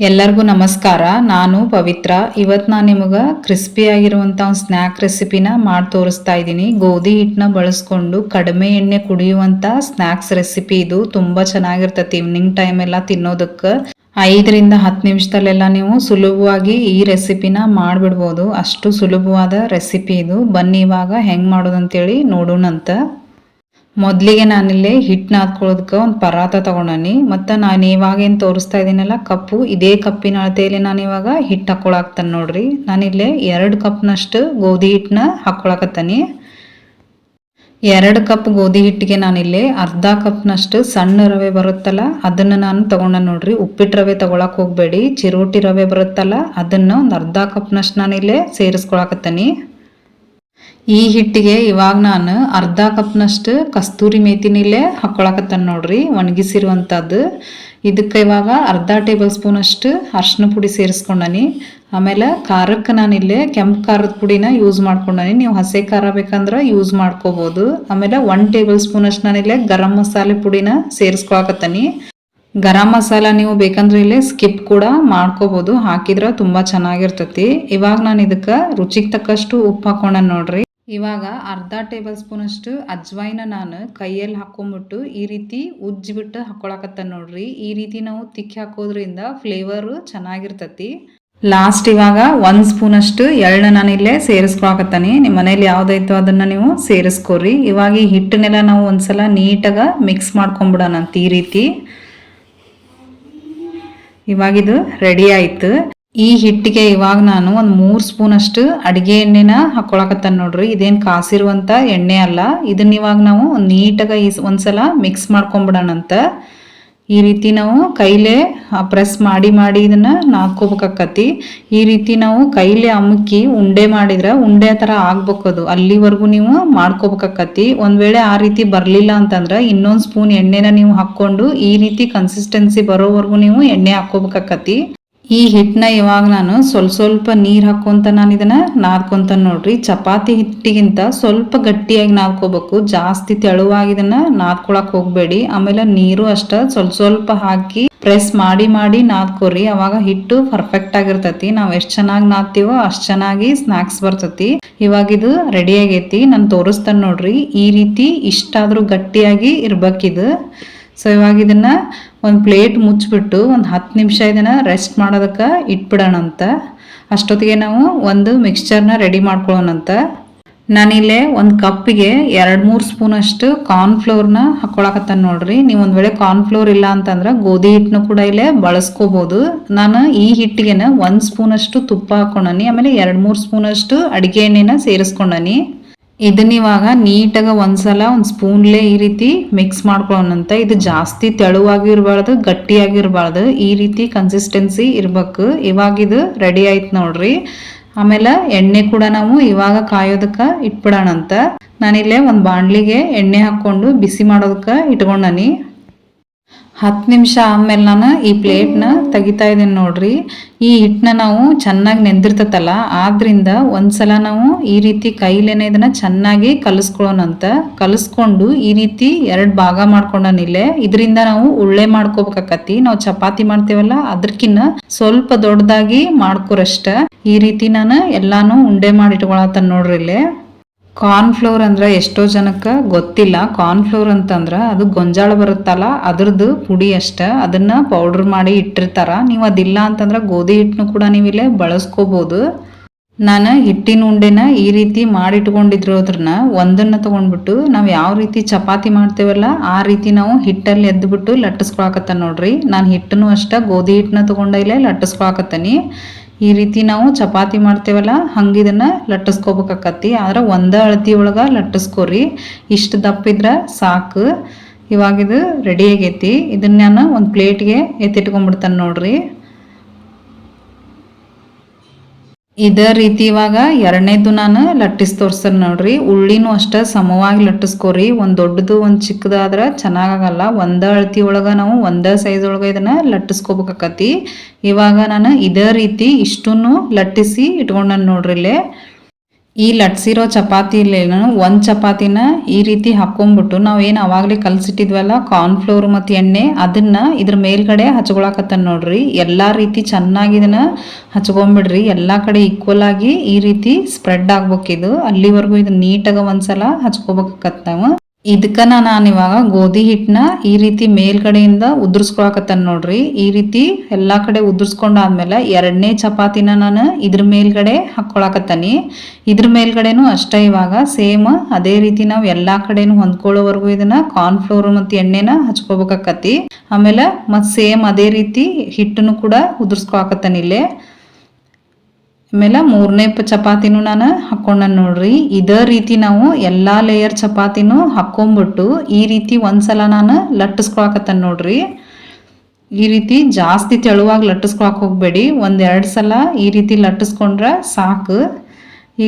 ಎಲ್ಲರಿಗೂ ನಮಸ್ಕಾರ. ನಾನು ಪವಿತ್ರ. ಇವತ್ತು ನಾನು ನಿಮಗೆ ಕ್ರಿಸ್ಪಿಯಾಗಿರುವಂಥ ಒಂದು ಸ್ನ್ಯಾಕ್ ರೆಸಿಪಿನ ಮಾಡಿ ತೋರಿಸ್ತಾ ಇದ್ದೀನಿ. ಗೋಧಿ ಹಿಟ್ಟನ್ನ ಬಳಸ್ಕೊಂಡು ಕಡಿಮೆ ಎಣ್ಣೆ ಕುಡಿಯುವಂಥ ಸ್ನ್ಯಾಕ್ಸ್ ರೆಸಿಪಿ ಇದು. ತುಂಬ ಚೆನ್ನಾಗಿರ್ತೈತಿ ಈವ್ನಿಂಗ್ ಟೈಮ್ ಎಲ್ಲ ತಿನ್ನೋದಕ್ಕೆ. 5ರಿಂದ 10 ನಿಮಿಷದಲ್ಲೆಲ್ಲ ನೀವು ಸುಲಭವಾಗಿ ಈ ರೆಸಿಪಿನ ಮಾಡಿಬಿಡ್ಬೋದು. ಅಷ್ಟು ಸುಲಭವಾದ ರೆಸಿಪಿ ಇದು. ಬನ್ನಿ ಇವಾಗ ಹೆಂಗೆ ಮಾಡೋದಂತೇಳಿ ನೋಡೋಣಂತ. ಮೊದಲಿಗೆ ನಾನಿಲ್ಲಿ ಹಿಟ್ಟು ನಾದ್ಕೊಳ್ಳೋದಕ್ಕೆ ಒಂದು ಪರಾತ ತೊಗೊಂಡನಿ. ಮತ್ತು ನಾನು ಇವಾಗ ಏನು ತೋರಿಸ್ತಾ ಇದ್ದೀನಲ್ಲ ಕಪ್ಪು, ಇದೇ ಕಪ್ಪಿನ ಅಳತೆಯಲ್ಲಿ ನಾನು ಇವಾಗ ಹಿಟ್ಟು ಹಾಕ್ಕೊಳಕ್ತಾನೆ ನೋಡ್ರಿ. ನಾನಿಲ್ಲಿ 2 ಕಪ್ನಷ್ಟು ಗೋಧಿ ಹಿಟ್ಟನ್ನ ಹಾಕ್ಕೊಳಕತ್ತಾನೆ. 2 ಕಪ್ ಗೋಧಿ ಹಿಟ್ಟಿಗೆ ನಾನಿಲ್ಲಿ ಅರ್ಧ ಕಪ್ನಷ್ಟು ಸಣ್ಣ ರವೆ ಬರುತ್ತಲ್ಲ ಅದನ್ನು ನಾನು ತೊಗೊಂಡ ನೋಡ್ರಿ. ಉಪ್ಪಿಟ್ಟು ರವೆ ತೊಗೊಳಕ್ಕೆ ಹೋಗಬೇಡಿ. ಚಿರೋಟಿ ರವೆ ಬರುತ್ತಲ್ಲ ಅದನ್ನು ಒಂದು ಅರ್ಧ ಕಪ್ನಷ್ಟು ನಾನಿಲ್ಲಿ ಸೇರಿಸ್ಕೊಳಕತ್ತಾನೆ. ಈ ಹಿಟ್ಟಿಗೆ ಇವಾಗ ನಾನು ಅರ್ಧ ಕಪ್ನಷ್ಟು ಕಸ್ತೂರಿ ಮೇಥಿನಿಲ್ಲೇ ಹಾಕ್ಕೊಳಕತ್ತಾನೆ ನೋಡ್ರಿ, ಒಣಗಿಸಿರುವಂಥದ್ದು. ಇದಕ್ಕೆ ಇವಾಗ ಅರ್ಧ ಟೇಬಲ್ ಸ್ಪೂನಷ್ಟು ಅರ್ಶಿನ ಪುಡಿ ಸೇರಿಸ್ಕೊಂಡನಿ. ಆಮೇಲೆ ಖಾರಕ್ಕೆ ನಾನಿಲ್ಲೇ ಕೆಂಪು ಖಾರದ ಪುಡಿನ ಯೂಸ್ ಮಾಡ್ಕೊಂಡನಿ. ನೀವು ಹಸಿ ಖಾರ ಬೇಕಂದ್ರೆ ಯೂಸ್ ಮಾಡ್ಕೋಬೋದು. ಆಮೇಲೆ 1 ಟೇಬಲ್ ಸ್ಪೂನಷ್ಟು ನಾನಿಲ್ಲೇ ಗರಂ ಮಸಾಲೆ ಪುಡಿನ ಸೇರಿಸ್ಕೊಳಕತ್ತಾನೆ. ಗರಂ ಮಸಾಲ ನೀವು ಬೇಕಂದ್ರೆ ಇಲ್ಲೇ ಸ್ಕಿಪ್ ಕೂಡ ಮಾಡ್ಕೋಬೋದು, ಹಾಕಿದ್ರೆ ತುಂಬ ಚೆನ್ನಾಗಿರ್ತೈತಿ. ಇವಾಗ ನಾನು ಇದಕ್ಕೆ ರುಚಿಗೆ ತಕ್ಕಷ್ಟು ಉಪ್ಪು ಹಾಕೊಂಡ ನೋಡ್ರಿ. ಇವಾಗ ಅರ್ಧ ಟೇಬಲ್ ಸ್ಪೂನಷ್ಟು ಅಜ್ವಾಯಿನ ನಾನು ಕೈಯಲ್ಲಿ ಹಾಕೊಂಡ್ಬಿಟ್ಟು ಈ ರೀತಿ ಉಜ್ಜಿಬಿಟ್ಟು ಹಾಕೊಳಕತ್ತ ನೋಡ್ರಿ. ಈ ರೀತಿ ನಾವು ತಿಕ್ಕಿ ಹಾಕೋದ್ರಿಂದ ಫ್ಲೇವರು ಚೆನ್ನಾಗಿರ್ತತಿ. ಲಾಸ್ಟ್ ಇವಾಗ 1 ಸ್ಪೂನಷ್ಟು ಎಳ್ಳನ್ನ ನಾನಿಲ್ಲೇ ಸೇರಿಸ್ಕೊಳಕತ್ತಾನೆ. ನಿಮ್ಮ ಮನೇಲಿ ಯಾವುದೈತೋ ಅದನ್ನು ನೀವು ಸೇರಿಸ್ಕೊರಿ. ಇವಾಗ ಈ ಹಿಟ್ಟನ್ನೆಲ್ಲ ನಾವು ಒಂದ್ಸಲ ನೀಟಾಗಿ ಮಿಕ್ಸ್ ಮಾಡ್ಕೊಂಬಿಡೋಣಂತ. ಈ ರೀತಿ ಇವಾಗಿದು ರೆಡಿ ಆಯ್ತು. ಈ ಹಿಟ್ಟಿಗೆ ಇವಾಗ ನಾನು ಒಂದು 3 ಸ್ಪೂನಷ್ಟು ಅಡುಗೆ ಎಣ್ಣೆನ ಹಾಕ್ಕೊಳಕತ್ತಾನೆ ನೋಡ್ರಿ. ಇದೇನು ಕಾಸಿರುವಂಥ ಎಣ್ಣೆ ಅಲ್ಲ. ಇದನ್ನ ಇವಾಗ ನಾವು ನೀಟಾಗಿ ಒಂದ್ಸಲ ಮಿಕ್ಸ್ ಮಾಡ್ಕೊಂಬಿಡೋಣಂತ. ಈ ರೀತಿ ನಾವು ಕೈಲೇ ಪ್ರೆಸ್ ಮಾಡಿ ಇದನ್ನು ನಾದ್ಕೋಬೇಕಾಕತಿ. ಈ ರೀತಿ ನಾವು ಕೈಲೇ ಅಮುಕಿ ಉಂಡೆ ಮಾಡಿದ್ರೆ ಉಂಡೆ ಥರ ಆಗ್ಬೇಕದು. ಅಲ್ಲಿವರೆಗೂ ನೀವು ಮಾಡ್ಕೋಬೇಕಾಕತಿ. ಒಂದು ವೇಳೆ ಆ ರೀತಿ ಬರಲಿಲ್ಲ ಅಂತಂದ್ರೆ ಇನ್ನೊಂದು ಸ್ಪೂನ್ ಎಣ್ಣೆನ ನೀವು ಹಾಕ್ಕೊಂಡು ಈ ರೀತಿ ಕನ್ಸಿಸ್ಟೆನ್ಸಿ ಬರೋವರೆಗೂ ನೀವು ಎಣ್ಣೆ ಹಾಕ್ಕೋಬೇಕಾಕತಿ. ಈ ಹಿಟ್ಟನ್ನ ಇವಾಗ ನಾನು ಸ್ವಲ್ಪ ನೀರು ಹಾಕ್ಕೊಂತ ನಾನು ಇದನ್ನು ನಾದ್ಕೊಂತ ನೋಡ್ರಿ. ಚಪಾತಿ ಹಿಟ್ಟಿಗಿಂತ ಸ್ವಲ್ಪ ಗಟ್ಟಿಯಾಗಿ ನಾದ್ಕೋಬೇಕು. ಜಾಸ್ತಿ ತೆಳುವಾಗಿ ಇದನ್ನು ನಾದ್ಕೊಳಕ್ಕೆ ಹೋಗಬೇಡಿ. ಆಮೇಲೆ ನೀರು ಅಷ್ಟ ಸ್ವಲ್ಪ ಹಾಕಿ ಪ್ರೆಸ್ ಮಾಡಿ ನಾದ್ಕೋರಿ. ಅವಾಗ ಹಿಟ್ಟು ಪರ್ಫೆಕ್ಟ್ ಆಗಿರ್ತೈತಿ. ನಾವು ಎಷ್ಟು ಚೆನ್ನಾಗಿ ನಾದ್ತೀವೋ ಅಷ್ಟು ಚೆನ್ನಾಗಿ ಸ್ನ್ಯಾಕ್ಸ್ ಬರ್ತೈತಿ. ಇವಾಗ ಇದು ರೆಡಿ ಆಗೈತಿ. ನಾನು ತೋರಿಸ್ತಾನೆ ನೋಡ್ರಿ. ಈ ರೀತಿ ಇಷ್ಟಾದರೂ ಗಟ್ಟಿಯಾಗಿ ಇರ್ಬೇಕಿದು. ಸೊ ಇವಾಗ ಇದನ್ನ ಒಂದು ಪ್ಲೇಟ್ ಮುಚ್ಚಿಬಿಟ್ಟು ಒಂದು 10 ನಿಮಿಷ ಇದನ್ನು ರೆಸ್ಟ್ ಮಾಡೋದಕ್ಕೆ ಇಟ್ಬಿಡೋಣಂತ. ಅಷ್ಟೊತ್ತಿಗೆ ನಾವು ಒಂದು ಮಿಕ್ಸ್ಚರ್ನ ರೆಡಿ ಮಾಡ್ಕೊಳ್ಳೋಣಂತ. ನಾನಿಲ್ಲೇ ಒಂದು ಕಪ್ಪಿಗೆ 2-3 ಸ್ಪೂನಷ್ಟು ಕಾರ್ನ್ಫ್ಲೋರ್ನ ಹಾಕ್ಕೊಳಕತ್ತಾನೆ ನೋಡ್ರಿ. ನೀವು ಒಂದು ವೇಳೆ ಕಾರ್ನ್ಫ್ಲೋರ್ ಇಲ್ಲ ಅಂತಂದ್ರೆ ಗೋಧಿ ಹಿಟ್ಟನ್ನು ಕೂಡ ಇಲ್ಲೇ ಬಳಸ್ಕೋಬೋದು. ನಾನು ಈ ಹಿಟ್ಟಿಗೆ 1 ಸ್ಪೂನಷ್ಟು ತುಪ್ಪ ಹಾಕ್ಕೊಂಡನಿ. ಆಮೇಲೆ 2-3 ಸ್ಪೂನಷ್ಟು ಅಡುಗೆ ಎಣ್ಣೆನ ಸೇರಿಸ್ಕೊಂಡನಿ. ಇದನ್ನ ಇವಾಗ ನೀಟಾಗಿ ಒಂದ್ಸಲ ಒಂದು ಸ್ಪೂನ್ಲೇ ಈ ರೀತಿ ಮಿಕ್ಸ್ ಮಾಡ್ಕೊಳ್ಳೋಣಂತ. ಇದು ಜಾಸ್ತಿ ತೆಳುವಾಗಿರ್ಬಾರ್ದು, ಗಟ್ಟಿಯಾಗಿರ್ಬಾರ್ದು. ಈ ರೀತಿ ಕನ್ಸಿಸ್ಟೆನ್ಸಿ ಇರ್ಬೇಕು. ಇವಾಗ ಇದು ರೆಡಿ ಆಯ್ತು ನೋಡ್ರಿ. ಆಮೇಲೆ ಎಣ್ಣೆ ಕೂಡ ನಾವು ಇವಾಗ ಕಾಯೋದಕ್ಕೆ ಇಟ್ಬಿಡೋಣಂತ. ನಾನಿಲ್ಲೇ ಒಂದು ಬಾಣಲಿಗೆ ಎಣ್ಣೆ ಹಾಕ್ಕೊಂಡು ಬಿಸಿ ಮಾಡೋದಕ್ಕೆ ಇಟ್ಕೊಂಡನಿ. 10 ನಿಮಿಷ ಆದಮೇಲೆ ನಾನು ಈ ಪ್ಲೇಟ್ನ ತೆಗಿತಾ ಇದ್ದೀನಿ ನೋಡ್ರಿ. ಈ ಹಿಟ್ಟನ್ನ ನಾವು ಚೆನ್ನಾಗಿ ನೆಂದಿರ್ತತಲ್ಲ, ಆದ್ರಿಂದ ಒಂದ್ಸಲ ನಾವು ಈ ರೀತಿ ಕೈಲೇನೆ ಇದನ್ನ ಚೆನ್ನಾಗಿ ಕಲಿಸ್ಕೊಳ್ಳೋಣಂತ. ಕಲಿಸ್ಕೊಂಡು ಈ ರೀತಿ 2 ಭಾಗ ಮಾಡ್ಕೊಂಡನಿಲ್ಲೇ. ಇದರಿಂದ ನಾವು ಉಳ್ಳೆ ಮಾಡ್ಕೋಬೇಕಾಕತಿ. ನಾವು ಚಪಾತಿ ಮಾಡ್ತೇವಲ್ಲ ಅದಕ್ಕಿನ್ನ ಸ್ವಲ್ಪ ದೊಡ್ಡದಾಗಿ ಮಾಡ್ಕೊರಷ್ಟ. ಈ ರೀತಿ ನಾನು ಎಲ್ಲಾನು ಉಂಡೆ ಮಾಡಿ ಇಟ್ಕೊಳತ್ತ ನೋಡ್ರಿ. ಇಲ್ಲೇ ಕಾರ್ನ್ಫ್ಲೋರ್ ಅಂದ್ರೆ ಎಷ್ಟೋ ಜನಕ್ಕೆ ಗೊತ್ತಿಲ್ಲ. ಕಾರ್ನ್ಫ್ಲೋರ್ ಅಂತಂದ್ರೆ ಅದು ಗೊಂಜಾಳ ಬರುತ್ತಲ್ಲ ಅದ್ರದ್ದು ಪುಡಿ ಅಷ್ಟ. ಅದನ್ನ ಪೌಡರ್ ಮಾಡಿ ಇಟ್ಟಿರ್ತಾರ. ನೀವು ಅದಿಲ್ಲ ಅಂತಂದ್ರೆ ಗೋಧಿ ಹಿಟ್ಟನ್ನು ಕೂಡ ನೀವು ಇಲ್ಲೇ ಬಳಸ್ಕೋಬಹುದು. ನಾನು ಹಿಟ್ಟಿನ ಉಂಡೆನ ಈ ರೀತಿ ಮಾಡಿಟ್ಕೊಂಡಿದ್ರೋದ್ರನ್ನ ಒಂದನ್ನು ತಗೊಂಡ್ಬಿಟ್ಟು ನಾವು ಯಾವ ರೀತಿ ಚಪಾತಿ ಮಾಡ್ತೇವಲ್ಲ ಆ ರೀತಿ ನಾವು ಹಿಟ್ಟಲ್ಲಿ ಎದ್ದುಬಿಟ್ಟು ಲಟ್ಟಿಸ್ಕೊಳಕತ್ತ ನೋಡ್ರಿ. ನಾನು ಹಿಟ್ಟನ್ನು ಅಷ್ಟ ಗೋಧಿ ಹಿಟ್ಟನ್ನ ತಗೊಂಡ ಇಲ್ಲೇ ಲಟ್ಟಿಸ್ಕೊಳಕತ್ತನಿ. ಈ ರೀತಿ ನಾವು ಚಪಾತಿ ಮಾಡ್ತೇವಲ್ಲ ಹಂಗಿದನ್ನ ಲಟ್ಟಿಸ್ಕೋಬೇಕಾಕತಿ. ಆದ್ರೆ ಒಂದೇ ಅಳತಿ ಒಳಗೆ ಲಟ್ಟಿಸ್ಕೋರಿ. ಇಷ್ಟು ದಪ್ಪಿದ್ರೆ ಸಾಕು. ಇವಾಗಿದು ರೆಡಿ ಆಗೈತಿ. ಇದನ್ನ ನಾನು ಒಂದು ಪ್ಲೇಟ್ಗೆ ಎತ್ತಿಟ್ಕೊಂಡ್ಬಿಡ್ತಾನೆ ನೋಡ್ರಿ. ಇದೇ ರೀತಿ ಇವಾಗ 2ನೇದು ನಾನು ಲಟ್ಟಿಸಿ ತೋರಿಸ್ತೇನೆ ನೋಡ್ರಿ. ಉಳ್ಳಿನೂ ಅಷ್ಟೇ ಸಮವಾಗಿ ಲಟ್ಟಿಸ್ಕೋರಿ. ಒಂದು ದೊಡ್ಡದು ಒಂದು ಚಿಕ್ಕದಾದ್ರೆ ಚೆನ್ನಾಗಲ್ಲ. ಒಂದೇ ಅಳತಿ ಒಳಗೆ ನಾವು ಒಂದೇ ಸೈಜ್ ಒಳಗೆ ಇದನ್ನ ಲಟ್ಟಿಸ್ಕೋಬೇಕಾಕತಿ. ಇವಾಗ ನಾನು ಇದೇ ರೀತಿ ಇಷ್ಟನ್ನು ಲಟ್ಟಿಸಿ ಇಟ್ಕೊಂಡನು ನೋಡ್ರಿ. ಇಲ್ಲೇ ಈ ಲಟ್ಸಿರೋ ಚಪಾತಿ ಇಲ್ಲೇನು ಒಂದು ಚಪಾತಿನ ಈ ರೀತಿ ಹಾಕ್ಕೊಂಬಿಟ್ಟು ನಾವೇನು ಅವಾಗಲೇ ಕಲಸಿಟ್ಟಿದ್ವಲ್ಲ ಕಾರ್ನ್ಫ್ಲೋರ್ ಮತ್ತು ಎಣ್ಣೆ ಅದನ್ನು ಇದ್ರ ಮೇಲ್ಗಡೆ ಹಚ್ಕೊಳಕತ್ತಾನ ನೋಡ್ರಿ. ಎಲ್ಲ ರೀತಿ ಚೆನ್ನಾಗಿ ಇದನ್ನು ಹಚ್ಕೊಂಬಿಡ್ರಿ, ಎಲ್ಲ ಕಡೆ ಈಕ್ವಲ್ ಆಗಿ ಈ ರೀತಿ ಸ್ಪ್ರೆಡ್ ಆಗ್ಬೇಕಿದು. ಅಲ್ಲಿವರೆಗೂ ಇದನ್ನ ನೀಟಾಗಿ ಒಂದ್ಸಲ ಹಚ್ಕೋಬೇಕತ್ತ ನಾವು. ಇದಕ್ಕೆ ನಾನು ಇವಾಗ ಗೋಧಿ ಹಿಟ್ಟನ್ನ ಈ ರೀತಿ ಮೇಲ್ಗಡೆಯಿಂದ ಉದುರಿಸ್ಕೊಳಕತ್ತಾನ ನೋಡ್ರಿ. ಈ ರೀತಿ ಎಲ್ಲ ಕಡೆ ಉದುರಿಸ್ಕೊಂಡಾದ್ಮೇಲೆ ಎರಡನೇ ಚಪಾತಿನ ನಾನು ಇದ್ರ ಮೇಲ್ಗಡೆ ಹಾಕ್ಕೊಳಕತ್ತಾನಿ. ಇದ್ರ ಮೇಲ್ಗಡೆನೂ ಅಷ್ಟೇ ಇವಾಗ ಸೇಮ್ ಅದೇ ರೀತಿ ನಾವು ಎಲ್ಲ ಕಡೆನೂ ಹೊಂದ್ಕೊಳ್ಳೋವರೆಗೂ ಇದನ್ನ ಕಾರ್ನ್ಫ್ಲೋರ್ ಮತ್ತು ಎಣ್ಣೆನ ಹಚ್ಕೋಬೇಕಾಕತಿ. ಆಮೇಲೆ ಮತ್ತು ಸೇಮ್ ಅದೇ ರೀತಿ ಹಿಟ್ಟನ್ನು ಕೂಡ ಉದುರಿಸ್ಕೊಳಕತ್ತಾನ ಇಲ್ಲೇ. ಆಮೇಲೆ ಮೂರನೇ ಚಪಾತಿನೂ ನಾನು ಹಾಕ್ಕೊಂಡ ನೋಡ್ರಿ. ಇದೇ ರೀತಿ ನಾವು ಎಲ್ಲ ಲೇಯರ್ ಚಪಾತಿನೂ ಹಾಕ್ಕೊಂಬಿಟ್ಟು ಈ ರೀತಿ ಒಂದ್ಸಲ ನಾನು ಲಟ್ಟಿಸ್ಕೊಳಕತ್ತಾನ ನೋಡ್ರಿ. ಈ ರೀತಿ ಜಾಸ್ತಿ ತೆಳುವಾಗಿ ಲಟ್ಟಿಸ್ಕೊಳಕ್ ಹೋಗ್ಬೇಡಿ, ಒಂದೆರಡು ಸಲ ಈ ರೀತಿ ಲಟ್ಟಿಸ್ಕೊಂಡ್ರೆ ಸಾಕು.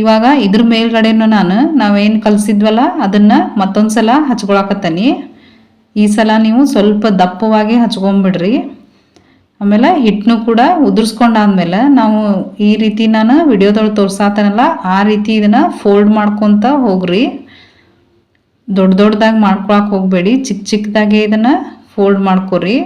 ಇವಾಗ ಇದ್ರ ಮೇಲ್ಗಡೆನೂ ನಾವೇನು ಕಲಸಿದ್ವಲ್ಲ ಅದನ್ನು ಮತ್ತೊಂದ್ಸಲ ಹಚ್ಕೊಳಕತ್ತಾನಿ. ಈ ಸಲ ನೀವು ಸ್ವಲ್ಪ ದಪ್ಪವಾಗಿ ಹಚ್ಕೊಂಬಿಡ್ರಿ. ಆಮೇಲೆ ಹಿಟ್ಟನ್ನು ಕೂಡ ಉದುರಿಸ್ಕೊಂಡಾದ್ಮೇಲೆ ನಾವು ಈ ರೀತಿ ನಾನು ವಿಡಿಯೋದೊಳಗೆ ತೋರ್ಸಾತನಲ್ಲ ಆ ರೀತಿ ಇದನ್ನು ಫೋಲ್ಡ್ ಮಾಡ್ಕೊತ ಹೋಗ್ರಿ. ದೊಡ್ಡದಾಗಿ ಮಾಡ್ಕೊಳಕ್ಕೆ ಹೋಗಬೇಡಿ, ಚಿಕ್ಕದಾಗೆ ಇದನ್ನು ಫೋಲ್ಡ್ ಮಾಡ್ಕೊರಿ.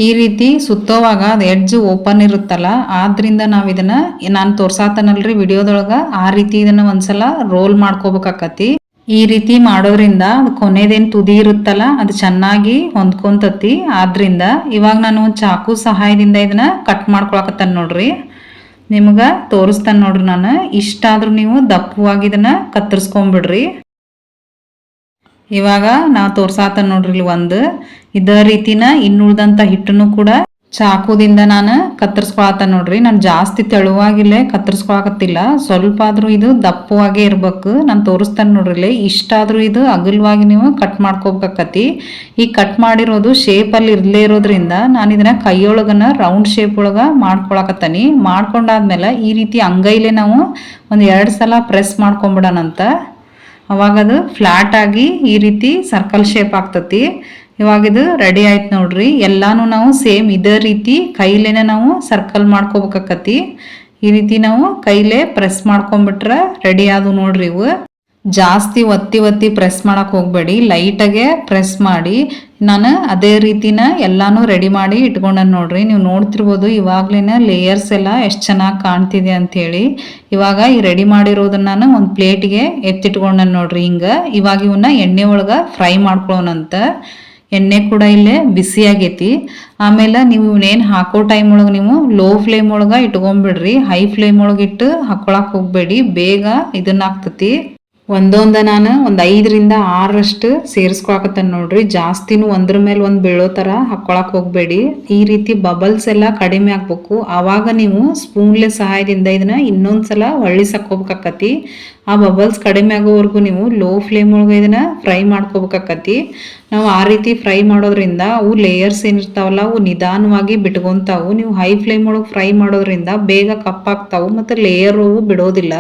ಈ ರೀತಿ ಸುತ್ತೋವಾಗ ಅದು ಎಡ್ಜ್ ಓಪನ್ ಇರುತ್ತಲ್ಲ, ಆದ್ರಿಂದ ನಾವು ಇದನ್ನು ನಾನು ತೋರ್ಸಾತನಲ್ರಿ ವಿಡಿಯೋದೊಳಗೆ ಆ ರೀತಿ ಇದನ್ನು ಒಂದ್ಸಲ ರೋಲ್ ಮಾಡ್ಕೋಬೇಕಾಕತಿ. ಈ ರೀತಿ ಮಾಡೋದ್ರಿಂದ ಅದು ಕೊನೆದೇನು ತುದಿ ಇರುತ್ತಲ್ಲ ಅದು ಚೆನ್ನಾಗಿ ಹೊಂದ್ಕೊಂತತಿ. ಆದ್ರಿಂದ ಇವಾಗ ನಾನು ಚಾಕು ಸಹಾಯದಿಂದ ಇದನ್ನ ಕಟ್ ಮಾಡ್ಕೊಳಕತ್ತಾನ ನೋಡ್ರಿ. ನಿಮ್ಗೆ ತೋರಿಸ್ತಾನೆ ನೋಡ್ರಿ ನಾನು. ಇಷ್ಟಾದ್ರೂ ನೀವು ದಪ್ಪವಾಗಿ ಇದನ್ನ ಕತ್ತರಿಸ್ಕೊಂಬಿಡ್ರಿ. ಇವಾಗ ನಾವು ತೋರ್ಸಾತನ ನೋಡ್ರಿ ಇಲ್ಲಿ ಒಂದು ಇದೇ ರೀತಿನ ಇನ್ನುಳಿದಂಥ ಹಿಟ್ಟನ್ನು ಕೂಡ ಚಾಕುದಿಂದ ನಾನು ಕತ್ತರಿಸ್ಕೊಳತ್ತ ನೋಡ್ರಿ. ನಾನು ಜಾಸ್ತಿ ತೆಳುವಾಗಿಲ್ಲೇ ಕತ್ತರಿಸ್ಕೊಳಕತ್ತಿಲ್ಲ, ಸ್ವಲ್ಪ ಆದ್ರೂ ಇದು ದಪ್ಪವಾಗೇ ಇರ್ಬೇಕು. ನಾನು ತೋರಿಸ್ತಾನೆ ನೋಡ್ರಿ. ಇಷ್ಟಾದ್ರೂ ಇದು ಅಗಲವಾಗಿ ನೀವು ಕಟ್ ಮಾಡ್ಕೋಬೇಕತಿ. ಈ ಕಟ್ ಮಾಡಿರೋದು ಶೇಪಲ್ಲಿ ಇರಲೇ ಇರೋದ್ರಿಂದ ನಾನು ಇದನ್ನ ಕೈಯೊಳಗನ ರೌಂಡ್ ಶೇಪ್ ಒಳಗೆ ಮಾಡ್ಕೊಳಕತ್ತಾನಿ. ಮಾಡ್ಕೊಂಡಾದ್ಮೇಲೆ ಈ ರೀತಿ ಅಂಗೈಲೇ ನಾವು ಒಂದು 2 ಸಲ ಪ್ರೆಸ್ ಮಾಡ್ಕೊಂಬಿಡೋಣಂತ. ಅವಾಗದು ಫ್ಲಾಟ್ ಆಗಿ ಈ ರೀತಿ ಸರ್ಕಲ್ ಶೇಪ್ ಆಗ್ತತಿ. ಇವಾಗ ಇದು ರೆಡಿ ಆಯ್ತು ನೋಡ್ರಿ. ಎಲ್ಲಾನು ನಾವು ಸೇಮ್ ಇದೇ ರೀತಿ ಕೈಲೇನೆ ನಾವು ಸರ್ಕಲ್ ಮಾಡ್ಕೋಬೇಕಾಕತಿ. ಈ ರೀತಿ ನಾವು ಕೈಲೇ ಪ್ರೆಸ್ ಮಾಡ್ಕೊಂಡ್ಬಿಟ್ರೆ ರೆಡಿ ಆದವು ನೋಡ್ರಿ. ಇವು ಜಾಸ್ತಿ ಒತ್ತಿ ಪ್ರೆಸ್ ಮಾಡಕ್ಕೆ ಹೋಗಬೇಡಿ, ಲೈಟಾಗೆ ಪ್ರೆಸ್ ಮಾಡಿ. ನಾನು ಅದೇ ರೀತಿನ ಎಲ್ಲಾನು ರೆಡಿ ಮಾಡಿ ಇಟ್ಕೊಂಡೆ ನೋಡ್ರಿ. ನೀವು ನೋಡ್ತಿರ್ಬೋದು ಇವಾಗ್ಲೇನೆ ಲೇಯರ್ಸ್ ಎಲ್ಲ ಎಷ್ಟು ಚೆನ್ನಾಗಿ ಕಾಣ್ತಿದೆ ಅಂಥೇಳಿ. ಇವಾಗ ಈ ರೆಡಿ ಮಾಡಿರೋದನ್ನ ನಾನು ಒಂದು ಪ್ಲೇಟಿಗೆ ಎತ್ತಿಟ್ಕೊಂಡೆ ನೋಡ್ರಿ. ಹಿಂಗೆ ಇವಾಗ ಇವನ್ನ ಎಣ್ಣೆ ಒಳಗೆ ಫ್ರೈ ಮಾಡ್ಕೊಳ್ಳೋಣಂತ. ಎಣ್ಣೆ ಕೂಡ ಇಲ್ಲೇ ಬಿಸಿ ಆಗೈತಿ. ಆಮೇಲೆ ನೀವು ಇವನೇನು ಹಾಕೋ ಟೈಮ್ ಒಳಗೆ ನೀವು ಲೋ ಫ್ಲೇಮ್ ಒಳಗೆ ಇಟ್ಕೊಂಡ್ಬಿಡ್ರಿ. ಹೈ ಫ್ಲೇಮ್ ಒಳಗೆ ಇಟ್ಟು ಹಾಕೊಳಕ್ಕೆ ಹೋಗಬೇಡಿ, ಬೇಗ ಇದನ್ನ ಆಗ್ತತಿ. ಒಂದೊಂದ ನಾನು ಒಂದು 5ರಿಂದ 6ರಷ್ಟು ಸೇರಿಸ್ಕೊಳಕತ್ತಾನ ನೋಡ್ರಿ. ಜಾಸ್ತಿನೂ ಒಂದ್ರ ಮೇಲೆ ಒಂದು ಬೀಳೋ ಥರ ಹಾಕ್ಕೊಳಕ್ಕೆ ಹೋಗಬೇಡಿ. ಈ ರೀತಿ ಬಬಲ್ಸ್ ಎಲ್ಲ ಕಡಿಮೆ ಆಗ್ಬೇಕು. ಆವಾಗ ನೀವು ಸ್ಪೂನ್ಲೆ ಸಹಾಯದಿಂದ ಇದನ್ನ ಇನ್ನೊಂದ್ಸಲ ಹೊಳ್ಳಿಸಕ್ಕೋಬೇಕಾಕತಿ. ಆ ಬಬಲ್ಸ್ ಕಡಿಮೆ ಆಗೋವರೆಗೂ ನೀವು ಲೋ ಫ್ಲೇಮ್ ಒಳಗೆ ಇದನ್ನ ಫ್ರೈ ಮಾಡ್ಕೋಬೇಕಾಕತಿ. ನಾವು ಆ ರೀತಿ ಫ್ರೈ ಮಾಡೋದ್ರಿಂದ ಅವು ಲೇಯರ್ಸ್ ಏನಿರ್ತಾವಲ್ಲ ಅವು ನಿಧಾನವಾಗಿ ಬಿಟ್ಕೊಂತಾವು. ನೀವು ಹೈ ಫ್ಲೇಮ್ ಒಳಗೆ ಫ್ರೈ ಮಾಡೋದ್ರಿಂದ ಬೇಗ ಕಪ್ಪಾಗ್ತಾವು ಮತ್ತು ಲೇಯರ್ ಅವು ಬಿಡೋದಿಲ್ಲ.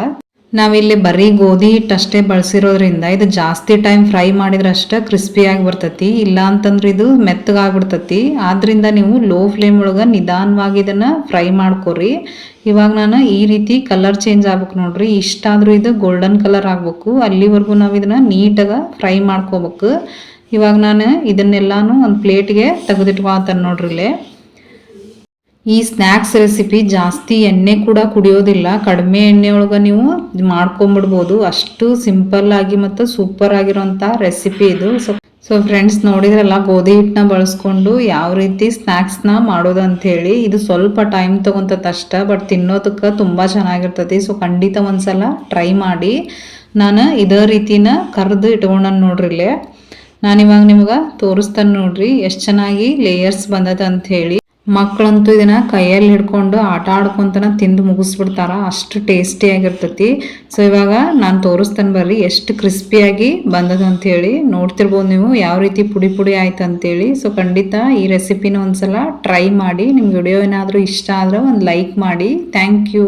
ನಾವಿಲ್ಲಿ ಬರೀ ಗೋಧಿ ಹಿಟ್ಟು ಅಷ್ಟೇ ಬಳಸಿರೋದ್ರಿಂದ ಇದು ಜಾಸ್ತಿ ಟೈಮ್ ಫ್ರೈ ಮಾಡಿದ್ರಷ್ಟೇ ಕ್ರಿಸ್ಪಿಯಾಗಿ ಬರ್ತತಿ. ಇಲ್ಲ ಅಂತಂದ್ರೆ ಇದು ಮೆತ್ತಗಾಗ್ಬಿಡ್ತತಿ. ಆದ್ರಿಂದ ನೀವು ಲೋ ಫ್ಲೇಮ್ ಒಳಗೆ ನಿಧಾನವಾಗಿ ಇದನ್ನು ಫ್ರೈ ಮಾಡ್ಕೊರಿ. ಇವಾಗ ನಾನು ಈ ರೀತಿ ಕಲರ್ ಚೇಂಜ್ ಆಗ್ಬೇಕು ನೋಡ್ರಿ. ಇಷ್ಟಾದ್ರೂ ಇದು ಗೋಲ್ಡನ್ ಕಲರ್ ಆಗ್ಬೇಕು, ಅಲ್ಲಿವರೆಗೂ ನಾವು ಇದನ್ನು ನೀಟಾಗಿ ಫ್ರೈ ಮಾಡ್ಕೋಬೇಕು. ಇವಾಗ ನಾನು ಇದನ್ನೆಲ್ಲಾನು ಒಂದು ಪ್ಲೇಟ್ಗೆ ತೆಗೆದಿಟ್ಕೊಳ್ತಾನೆ ನೋಡ್ರಿ. ಇಲ್ಲೇ ಈ ಸ್ನ್ಯಾಕ್ಸ್ ರೆಸಿಪಿ ಜಾಸ್ತಿ ಎಣ್ಣೆ ಕೂಡ ಕುಡಿಯೋದಿಲ್ಲ, ಕಡಿಮೆ ಎಣ್ಣೆ ಒಳಗೆ ನೀವು ಮಾಡ್ಕೊಂಬಿಡ್ಬೋದು. ಅಷ್ಟು ಸಿಂಪಲ್ ಆಗಿ ಮತ್ತು ಸೂಪರ್ ಆಗಿರೋಂಥ ರೆಸಿಪಿ ಇದು. ಸೊ ಫ್ರೆಂಡ್ಸ್ ನೋಡಿದ್ರಲ್ಲ ಗೋಧಿ ಹಿಟ್ಟನ್ನ ಬಳಸ್ಕೊಂಡು ಯಾವ ರೀತಿ ಸ್ನ್ಯಾಕ್ಸ್ನ ಮಾಡೋದು ಅಂಥೇಳಿ. ಇದು ಸ್ವಲ್ಪ ಟೈಮ್ ತೊಗೊತತ್ ಅಷ್ಟೇ, ಬಟ್ ತಿನ್ನೋದಕ್ಕೆ ತುಂಬ ಚೆನ್ನಾಗಿರ್ತತಿ. ಸೊ ಖಂಡಿತ ಒಂದ್ಸಲ ಟ್ರೈ ಮಾಡಿ. ನಾನು ಇದೇ ರೀತಿನ ಕರೆದು ಇಟ್ಕೊಂಡನ್ ನೋಡ್ರಿ. ಇಲ್ಲೇ ನಾನಿವಾಗ ನಿಮ್ಗೆ ತೋರಿಸ್ತಾನೆ ನೋಡ್ರಿ ಎಷ್ಟು ಚೆನ್ನಾಗಿ ಲೇಯರ್ಸ್ ಬಂದದ ಅಂಥೇಳಿ. ಮಕ್ಕಳಂತೂ ಇದನ್ನ ಕೈಯಲ್ಲಿ ಹಿಡ್ಕೊಂಡು ಆಟ ಆಡ್ಕೊಂತನ ತಿಂದು ಮುಗಿಸ್ಬಿಡ್ತಾರ, ಅಷ್ಟು ಟೇಸ್ಟಿಯಾಗಿರ್ತತಿ. ಸೊ ಇವಾಗ ನಾನು ತೋರಿಸ್ತಾನೆ ಬರ್ರಿ ಎಷ್ಟು ಕ್ರಿಸ್ಪಿಯಾಗಿ ಬಂದದ ಅಂಥೇಳಿ. ನೋಡ್ತಿರ್ಬೋದು ನೀವು ಯಾವ ರೀತಿ ಪುಡಿ ಪುಡಿ ಆಯ್ತು ಅಂತೇಳಿ. ಸೊ ಖಂಡಿತ ಈ ರೆಸಿಪಿನ ಒಂದ್ಸಲ ಟ್ರೈ ಮಾಡಿ. ನಿಮ್ಗೆ ವಿಡಿಯೋ ಏನಾದರೂ ಇಷ್ಟ ಆದ್ರೆ ಒಂದು ಲೈಕ್ ಮಾಡಿ. Thank you.